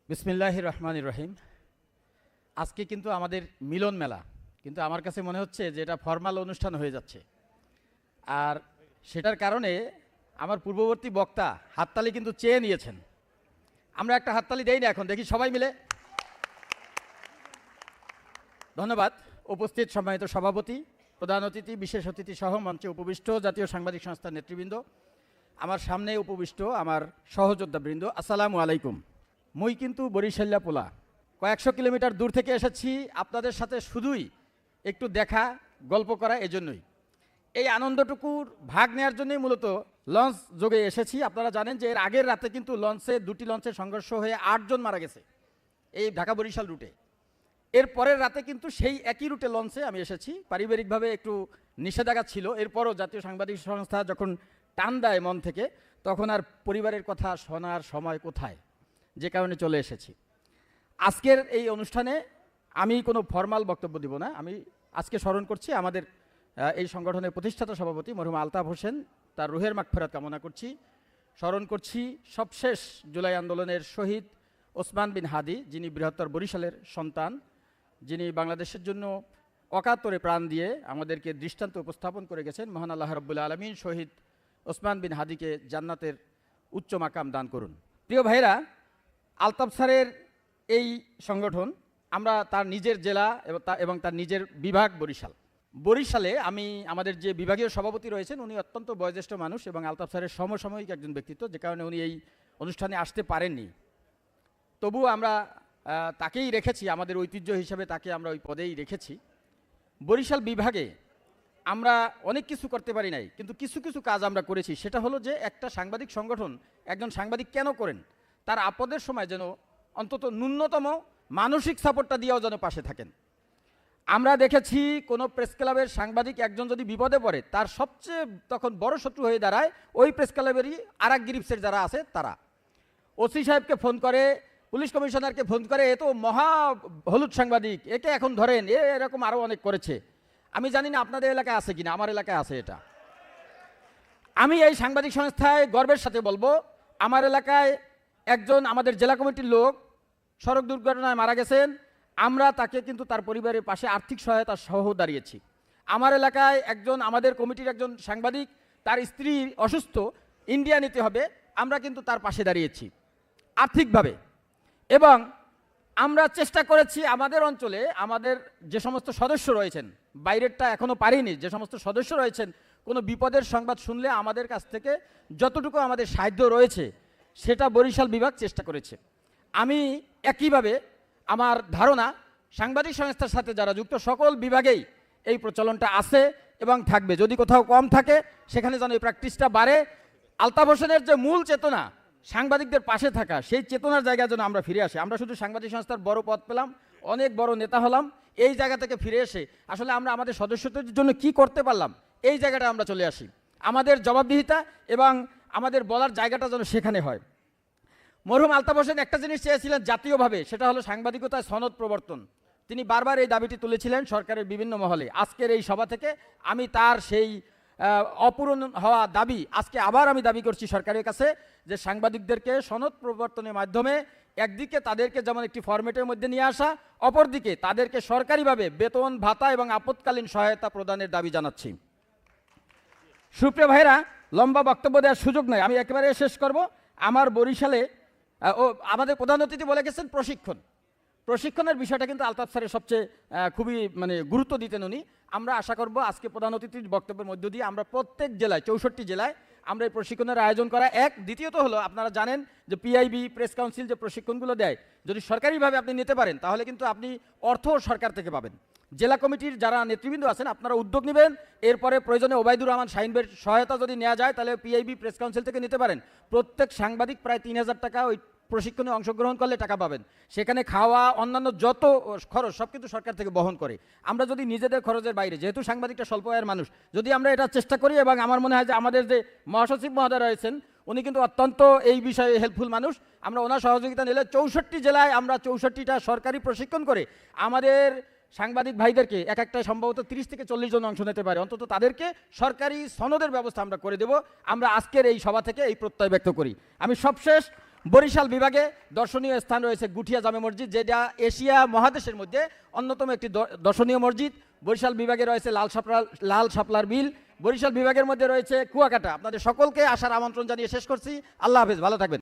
বিসমিল্লাহির রহমানির রহিম। আজকে কিন্তু আমাদের মিলন মেলা, কিন্তু আমার কাছে মনে হচ্ছে যে এটা ফর্মাল অনুষ্ঠান হয়ে যাচ্ছে। আর সেটার কারণে আমার পূর্ববর্তী বক্তা হাততালি কিন্তু চেয়ে নিয়েছেন। আমরা একটা হাততালি দেই না এখন, দেখি সবাই মিলে। ধন্যবাদ। উপস্থিত সম্মানিত সভাপতি, প্রধান অতিথি, বিশেষ অতিথি সহ মঞ্চে উপবিষ্ট জাতীয় সাংবাদিক সংস্থার নেতৃবৃন্দ, আমার সামনে উপবিষ্ট আমার সহযোদ্ধাবৃন্দ, আসসালামু আলাইকুম। মুই কিন্তু বরিশাল্লা পোলা, কয়েকশো কিলোমিটার দূর থেকে এসেছি আপনাদের সাথে শুধুই একটু দেখা গল্প করা, এজন্যই এই আনন্দটুকুর ভাগ নেওয়ার জন্যই মূলত লঞ্চ যোগে এসেছি। আপনারা জানেন যে এর আগের রাতে কিন্তু দুটি লঞ্চের সংঘর্ষ হয়ে 8 জন মারা গেছে এই ঢাকা বরিশাল রুটে। এর পরের রাতে কিন্তু সেই একই রুটে লঞ্চে আমি এসেছি। পারিবারিকভাবে একটু নিষেধাজ্ঞা ছিল, এরপরও জাতীয় সাংবাদিক সংস্থা যখন টান দেয় মন থেকে, তখন আর পরিবারের কথা শোনার সময় কোথায়, যে কারণে চলে এসেছি। আজকের এই অনুষ্ঠানে আমি কোনো ফর্মাল বক্তব্য দিব না। আমি আজকে স্মরণ করছি আমাদের এই সংগঠনের প্রতিষ্ঠাতা সভাপতি মরহুম আলতাফ হোসেন, তার রুহের মাগফিরাত কামনা করছি। স্মরণ করছি সবশেষ জুলাই আন্দোলনের শহীদ ওসমান বিন হাদি, যিনি বৃহত্তর বরিশালের সন্তান, যিনি বাংলাদেশের জন্য অকাতরে প্রাণ দিয়ে আমাদেরকে দৃষ্টান্ত উপস্থাপন করে গেছেন। মহান আল্লাহ রাব্বুল আলামিন শহীদ ওসমান বিন হাদিকে জান্নাতের উচ্চ মাকাম দান করুন। প্রিয় ভাইরা, আলতাফ স্যারের এই সংগঠন, আমরা তার নিজের জেলা এবং তার নিজের বিভাগ বরিশালে আমি আমাদের যে বিভাগীয় সভাপতি রয়েছেন, উনি অত্যন্ত বয়োজ্যেষ্ঠ মানুষ এবং আলতাফ স্যারের সমসাময়িক একজন ব্যক্তিত্ব, যে কারণে উনি এই অনুষ্ঠানে আসতে পারেননি। তবুও আমরা তাকেই রেখেছি, আমাদের ঐতিহ্য হিসাবে তাকে আমরা ওই পদেই রেখেছি। বরিশাল বিভাগে আমরা অনেক কিছু করতে পারি নাই, কিন্তু কিছু কিছু কাজ আমরা করেছি। সেটা হলো যে একটা সাংবাদিক সংগঠন একজন সাংবাদিক কেন করেন, তার আপদের সময় যেন অন্তত ন্যূনতম মানসিক সাপোর্টটা দিয়েও যেন পাশে থাকেন। আমরা দেখেছি কোনো প্রেস ক্লাবের সাংবাদিক একজন যদি বিপদে পড়ে, তার সবচেয়ে তখন বড় শত্রু হয়ে দাঁড়ায় ওই প্রেস ক্লাবেরই আরেক গ্রিপসের যারা আছে তারা। ওসি সাহেবকে ফোন করে, পুলিশ কমিশনারকে ফোন করে, এ তো মহা হলুদ সাংবাদিক, একে এখন ধরেন, এরকম আরও অনেক করেছে। আমি জানি না আপনাদের এলাকায় আছে কিনা, আমার এলাকায় আছে এটা। আমি এই সাংবাদিক সংস্থায় গর্বের সাথে বলবো, আমার এলাকায় একজন আমাদের জেলা কমিটির লোক সড়ক দুর্ঘটনায় মারা গেছেন, আমরা তাকে কিন্তু তার পরিবারের পাশে আর্থিক সহায়তা সহ দাঁড়িয়েছি। আমার এলাকায় একজন আমাদের কমিটির একজন সাংবাদিক, তার স্ত্রী অসুস্থ, ইন্ডিয়া নিতে হবে, আমরা কিন্তু তার পাশে দাঁড়িয়েছি আর্থিকভাবে। এবং আমরা চেষ্টা করেছি আমাদের অঞ্চলে আমাদের যে সমস্ত সদস্য রয়েছেন, বাইরেরটা এখনও পারিনি, যে সমস্ত সদস্য রয়েছেন কোনো বিপদের সংবাদ শুনলে আমাদের কাছ থেকে যতটুকু আমাদের সাহায্য রয়েছে সেটা বরিশাল বিভাগ চেষ্টা করেছে। আমি একইভাবে আমার ধারণা সাংবাদিক সংস্থার সাথে যারা যুক্ত সকল বিভাগেই এই প্রচলনটা আছে এবং থাকবে। যদি কোথাও কম থাকে সেখানে যেন এই প্র্যাকটিসটা বাড়ে। আলতাফ হোসেনের যে মূল চেতনা, সাংবাদিকদের পাশে থাকা, সেই চেতনার জায়গায় যেন আমরা ফিরে আসি। আমরা শুধু সাংবাদিক সংস্থার বড় পদ পেলাম, অনেক বড় নেতা হলাম, এই জায়গা থেকে ফিরে এসে আসলে আমরা আমাদের সদস্যদের জন্য কি করতে পারলাম, এই জায়গাটা আমরা চলে আসি। আমাদের জবাবদিহিতা এবং আমাদের বলার জায়গাটা যেন সেখানে হয়। মরহুম আলতাফ হোসেন একটা জিনিস চেয়েছিলেন জাতীয়ভাবে, সেটা হলো সাংবাদিকতায় সনদ প্রবর্তন। তিনি বারবার এই দাবিটি তুলেছিলেন সরকারের বিভিন্ন মহলে। আজকের এই সভা থেকে আমি তার সেই অপূরণ হওয়া দাবি আজকে আবার আমি দাবি করছি সরকারের কাছে, যে সাংবাদিকদেরকে সনদ প্রবর্তনের মাধ্যমে একদিকে তাদেরকে যেমন একটি ফরম্যাটের মধ্যে নিয়ে আসা, অপরদিকে তাদেরকে সরকারিভাবে বেতন ভাতা এবং আপৎকালীন সহায়তা প্রদানের দাবি জানাচ্ছি। সুপ্রিয় ভাইরা, লম্বা বক্তব্য দেওয়ার সুযোগ নয়, আমি একেবারে শেষ করব। আমার বরিশালে আমাদের প্রধান অতিথি বলে গেছেন প্রশিক্ষণের বিষয়টা কিন্তু আলতাফ স্যারের সবচেয়ে খুবই গুরুত্ব দিতেন উনি। আমরা আশা করব আজকে প্রধান অতিথির বক্তব্যের মধ্য দিয়ে আমরা প্রত্যেক জেলায় 64 জেলায় আমরা এই প্রশিক্ষণের আয়োজন করা এক। দ্বিতীয়ত হলো, আপনারা জানেন যে পিআইবি প্রেস কাউন্সিল যে প্রশিক্ষণগুলো দেয়, যদি সরকারিভাবে আপনি নিতে পারেন তাহলে কিন্তু আপনি অর্থ সরকার থেকে পাবেন। জেলা কমিটির যারা নেতৃবৃন্দ আছেন আপনারা উদ্যোগ নেবেন, এরপরে প্রয়োজনে ওবায়দুর রহমান শাহিনের সহায়তা যদি নেওয়া যায় তাহলে পিআইবি প্রেস কাউন্সিল থেকে নিতে পারেন। প্রত্যেক সাংবাদিক প্রায় 3000 টাকা ওই প্রশিক্ষণে অংশগ্রহণ করলে টাকা পাবেন। সেখানে খাওয়া অন্যান্য যত খরচ সব কিন্তু সরকার থেকে বহন করে। আমরা যদি নিজেদের খরচের বাইরে, যেহেতু সাংবাদিকটা স্বল্প আয়ের মানুষ, যদি আমরা এটা চেষ্টা করি, এবং আমার মনে হয় যে আমাদের যে মহাসচিব মহোদয় রয়েছেন উনি কিন্তু অত্যন্ত এই বিষয়ে হেল্পফুল মানুষ, আমরা ওনার সহযোগিতা নিলে 64 জেলায় আমরা 64টা সরকারি প্রশিক্ষণ করে আমাদের সাংবাদিক ভাইদেরকে এক একটা সম্ভবত 30 থেকে 40 জন অংশ নিতে পারে, অন্তত তাদেরকে সরকারি সনদের ব্যবস্থা আমরা করে দেব। আমরা আজকের এই সভা থেকে এই প্রত্যয় ব্যক্ত করি। আমি সবশেষ বরিশাল বিভাগে দর্শনীয় স্থান রয়েছে গুঠিয়া জামে মসজিদ, যেটা এশিয়া মহাদেশের মধ্যে অন্যতম একটি দর্শনীয় মসজিদ। বরিশাল বিভাগে রয়েছে লাল শাপলার বিল। বরিশাল বিভাগের মধ্যে রয়েছে কুয়াকাটা। আপনাদের সকলকে আসার আমন্ত্রণ জানিয়ে শেষ করছি। আল্লাহ হাফেজ, ভালো থাকবেন।